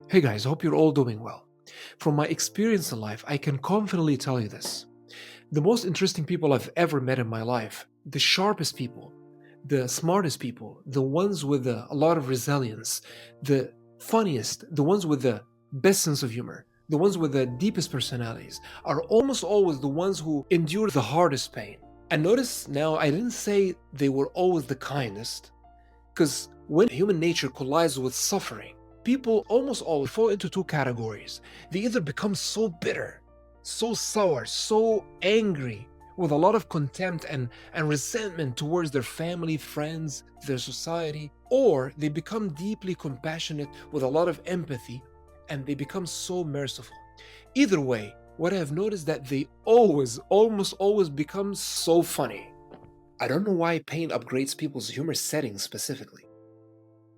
Hey guys, hope you're all doing well. From my experience in life, I can confidently tell you this. The most interesting people I've ever met in my life, the sharpest people, the smartest people, the ones with a lot of resilience, the funniest, the ones with the best sense of humor, the ones with the deepest personalities, are almost always the ones who endure the hardest pain. And notice now, I didn't say they were always the kindest, because when human nature collides with suffering, people almost always fall into two categories. They either become so bitter, so sour, so angry, with a lot of contempt and resentment towards their family, friends, their society, or they become deeply compassionate with a lot of empathy and they become so merciful. Either way, what I have noticed that they always, almost always become so funny. I don't know why pain upgrades people's humor settings specifically,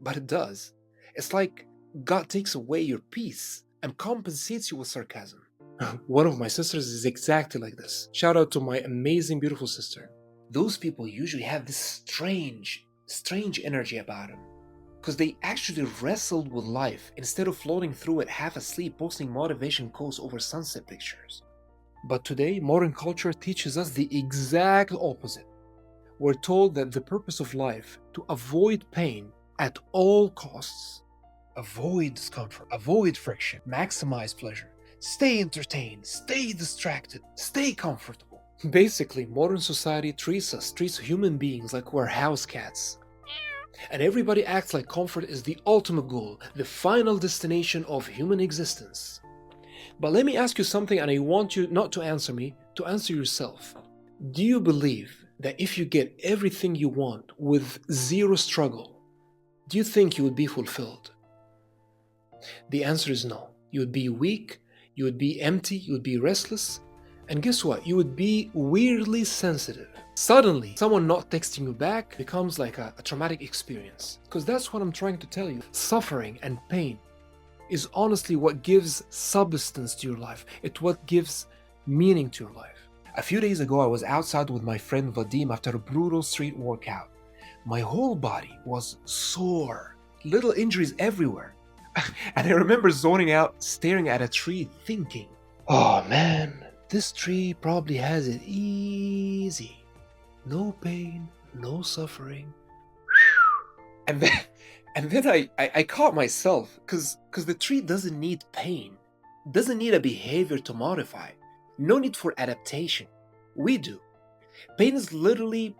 but it does. It's like God takes away your peace and compensates you with sarcasm. One of my sisters is exactly like this. Shout out to my amazing, beautiful sister. Those people usually have this strange energy about them because they actually wrestled with life instead of floating through it half asleep posting motivation quotes over sunset pictures. But today, modern culture teaches us the exact opposite. We're told that the purpose of life to avoid pain at all costs. Avoid discomfort, avoid friction, maximize pleasure, stay entertained, stay distracted, stay comfortable. Basically, modern society treats human beings like we're house cats. And everybody acts like comfort is the ultimate goal, the final destination of human existence. But let me ask you something, and I want you not to answer me, to answer yourself. Do you believe that if you get everything you want with zero struggle, do you think you would be fulfilled? The answer is no. You would be weak, you would be empty, you would be restless, and guess what? You would be weirdly sensitive. Suddenly, someone not texting you back becomes like a traumatic experience. Because that's what I'm trying to tell you. Suffering and pain is honestly what gives substance to your life. It's what gives meaning to your life. A few days ago, I was outside with my friend Vadim after a brutal street workout. My whole body was sore, little injuries everywhere. And I remember zoning out, staring at a tree, thinking, oh man, this tree probably has it easy. No pain, no suffering. And then, I caught myself, because the tree doesn't need pain, doesn't need a behavior to modify. No need for adaptation. We do. Pain is literally,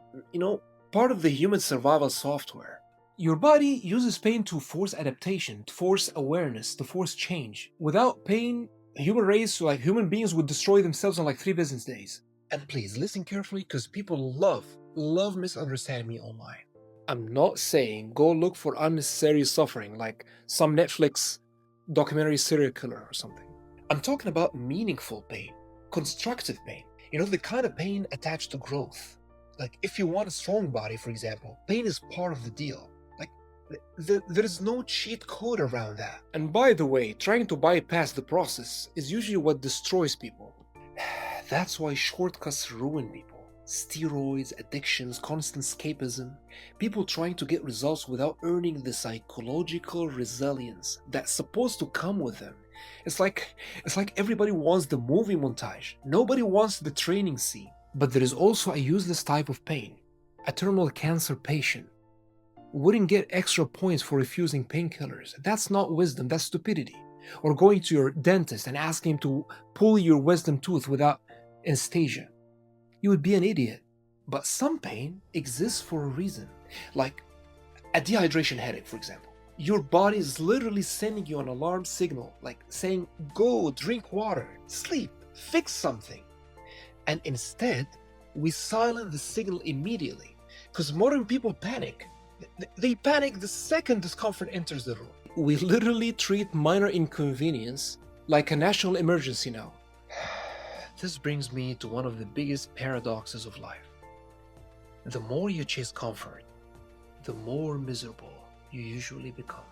part of the human survival software. Your body uses pain to force adaptation, to force awareness, to force change. Without pain, human race, like human beings, would destroy themselves in like 3 business days. And please listen carefully because people love misunderstanding me online. I'm not saying go look for unnecessary suffering like some Netflix documentary serial killer or something. I'm talking about meaningful pain, constructive pain. The kind of pain attached to growth. Like if you want a strong body, for example, pain is part of the deal. Like there is no cheat code around that. And by the way, trying to bypass the process is usually what destroys people. That's why shortcuts ruin people. Steroids, addictions, constant escapism, people trying to get results without earning the psychological resilience that's supposed to come with them. It's like everybody wants the movie montage. Nobody wants the training scene. But there is also a useless type of pain. A terminal cancer patient wouldn't get extra points for refusing painkillers. That's not wisdom, that's stupidity. Or going to your dentist and asking him to pull your wisdom tooth without anesthesia. You would be an idiot. But some pain exists for a reason. Like a dehydration headache, for example. Your body is literally sending you an alarm signal, like saying, go, drink water, sleep, fix something. And instead, we silence the signal immediately. Because modern people panic. They panic the second discomfort enters the room. We literally treat minor inconvenience like a national emergency now. This brings me to one of the biggest paradoxes of life. The more you chase comfort, the more miserable you usually become.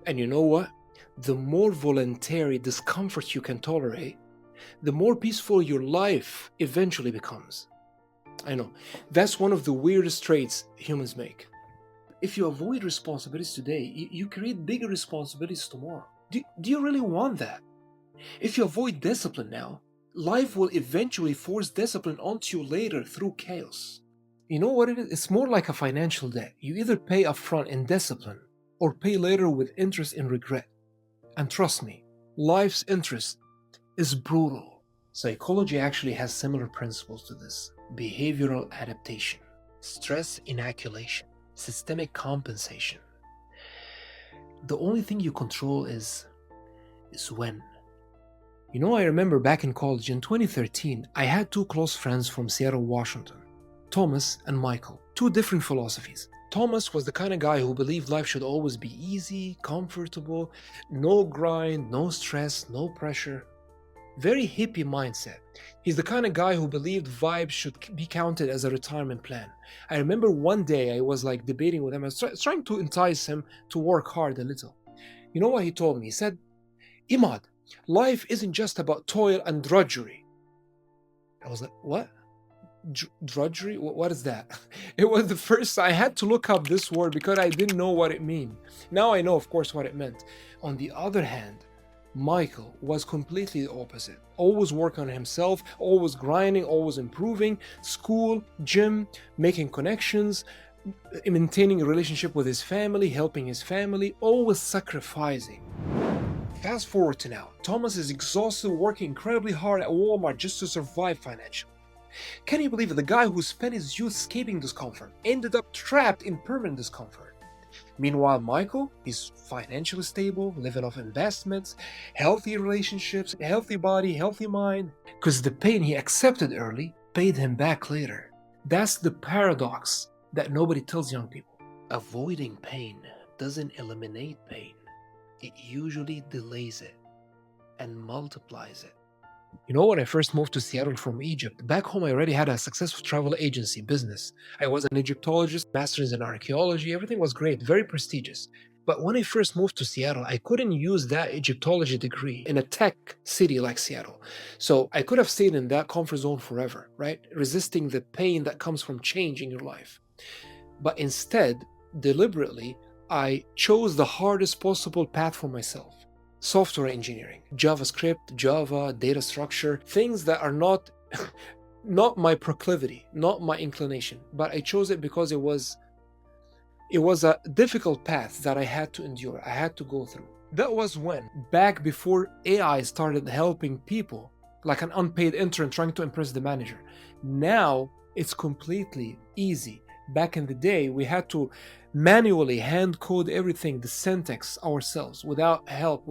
And you know what? The more voluntary discomfort you can tolerate, the more peaceful your life eventually becomes. I know, that's one of the weirdest traits humans make. If you avoid responsibilities today, you create bigger responsibilities tomorrow. Do you really want that? If you avoid discipline now, life will eventually force discipline onto you later through chaos. You know what it is? It's more like a financial debt. You either pay upfront in discipline or pay later with interest and regret. And trust me, life's interest is brutal. Psychology actually has similar principles to this: behavioral adaptation, stress inoculation, systemic compensation. The only thing you control is when. You know, I remember back in college in 2013, I had two close friends from Seattle, Washington, Thomas and Michael. Two different philosophies. Thomas was the kind of guy who believed life should always be easy, comfortable, no grind, no stress, no pressure. Very hippie mindset. He's the kind of guy who believed vibes should be counted as a retirement plan. I remember one day I was like debating with him. I was trying to entice him to work hard a little. You know what he told me? He said, "Emad, life isn't just about toil and drudgery." I was like, what? Drudgery? What is that? It was the first I had to look up this word because I didn't know what it meant. Now I know, of course, what it meant. On the other hand, Michael was completely the opposite. Always working on himself, always grinding, always improving, school, gym, making connections, maintaining a relationship with his family, helping his family, always sacrificing. Fast forward to now, Thomas is exhausted, working incredibly hard at Walmart just to survive financially. Can you believe it? The guy who spent his youth escaping discomfort ended up trapped in permanent discomfort. Meanwhile, Michael is financially stable, living off investments, healthy relationships, healthy body, healthy mind, because the pain he accepted early paid him back later. That's the paradox that nobody tells young people. Avoiding pain doesn't eliminate pain. It usually delays it and multiplies it. You know, when I first moved to Seattle from Egypt, back home I already had a successful travel agency business. I was an Egyptologist, master's in archaeology, everything was great, very prestigious. But when I first moved to Seattle, I couldn't use that Egyptology degree in a tech city like Seattle. So I could have stayed in that comfort zone forever, right? Resisting the pain that comes from change in your life. But instead, deliberately, I chose the hardest possible path for myself. Software engineering, JavaScript, Java, data structure, things that are not my proclivity, not my inclination, but I chose it because it was a difficult path that I had to endure, I had to go through. That was when, back before AI started helping people, like an unpaid intern trying to impress the manager. Now, it's completely easy. Back in the day, we had to manually hand code everything, the syntax ourselves, without help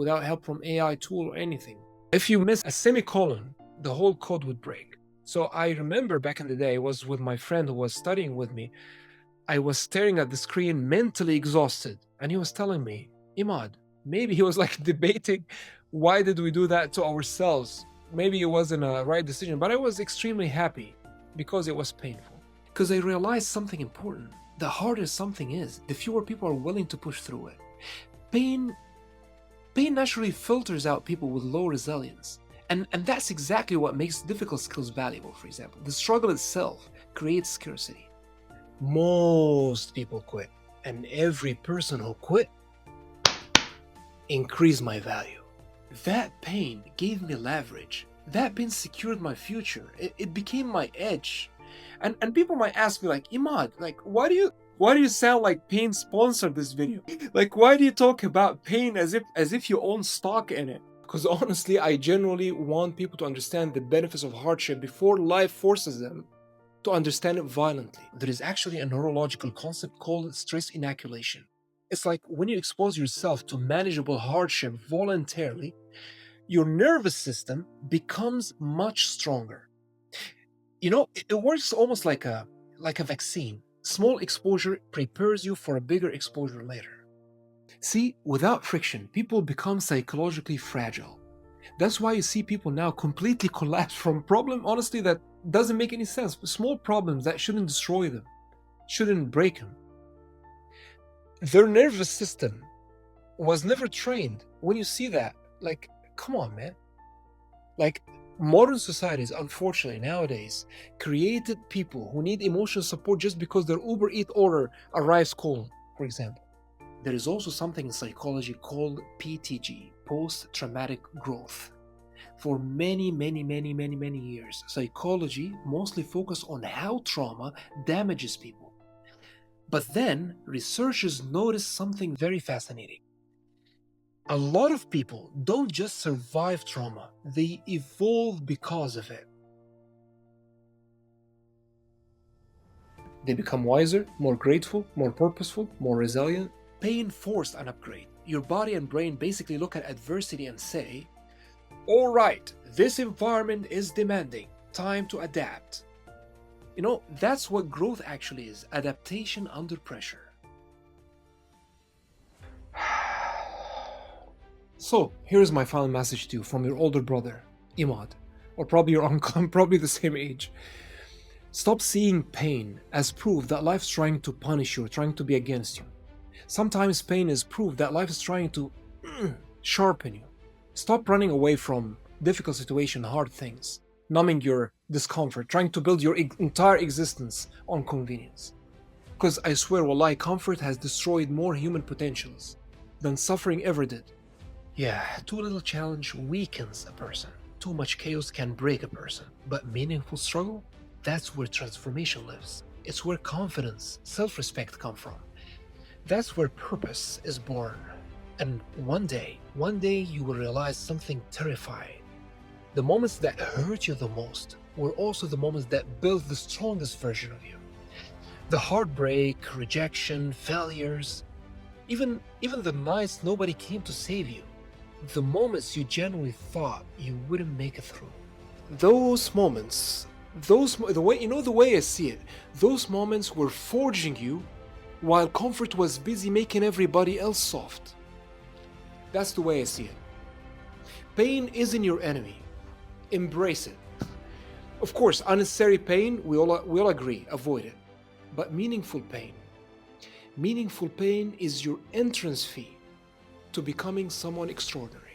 from AI tool or anything. If you miss a semicolon, the whole code would break. So I remember back in the day, I was with my friend who was studying with me. I was staring at the screen, mentally exhausted, and he was telling me, "Emad," maybe he was like debating, why did we do that to ourselves? Maybe it wasn't a right decision, but I was extremely happy because it was painful. Because I realized something important. The harder something is, the fewer people are willing to push through it. Pain naturally filters out people with low resilience. And that's exactly what makes difficult skills valuable, for example. The struggle itself creates scarcity. Most people quit. And every person who quit increased my value. That pain gave me leverage. That pain secured my future. It became my edge. And people might ask me like, "Emad, like why do you sound like pain sponsored this video? Like why do you talk about pain as if you own stock in it?" Because honestly, I generally want people to understand the benefits of hardship before life forces them to understand it violently. There is actually a neurological concept called stress inoculation. It's like when you expose yourself to manageable hardship voluntarily, your nervous system becomes much stronger. You know, it works almost like a vaccine. Small exposure prepares you for a bigger exposure later. See, without friction, people become psychologically fragile. That's why you see people now completely collapse from problem, honestly, that doesn't make any sense. Small problems that shouldn't destroy them, shouldn't break them. Their nervous system was never trained. When you see that, like, come on, man. Like, modern societies, unfortunately, nowadays, created people who need emotional support just because their Uber Eats order arrives cold, for example. There is also something in psychology called PTG, post-traumatic growth. For many years, psychology mostly focused on how trauma damages people. But then, researchers noticed something very fascinating. A lot of people don't just survive trauma, they evolve because of it. They become wiser, more grateful, more purposeful, more resilient. Pain forced an upgrade. Your body and brain basically look at adversity and say, all right, this environment is demanding, time to adapt. That's what growth actually is, adaptation under pressure. So, here's my final message to you from your older brother, Emad, or probably your uncle, I'm probably the same age. Stop seeing pain as proof that life's trying to punish you, trying to be against you. Sometimes pain is proof that life is trying to sharpen you. Stop running away from difficult situations, hard things, numbing your discomfort, trying to build your entire existence on convenience. Because I swear, wallahi, comfort has destroyed more human potentials than suffering ever did. Yeah, too little challenge weakens a person. Too much chaos can break a person. But meaningful struggle? That's where transformation lives. It's where confidence, self-respect come from. That's where purpose is born. And one day you will realize something terrifying. The moments that hurt you the most were also the moments that built the strongest version of you. The heartbreak, rejection, failures, even the nights nobody came to save you. The moments you genuinely thought you wouldn't make it through. Those moments, the way I see it, those moments were forging you while comfort was busy making everybody else soft. That's the way I see it. Pain isn't your enemy. Embrace it. Of course, unnecessary pain, we all agree, avoid it. But meaningful pain is your entrance fee to becoming someone extraordinary.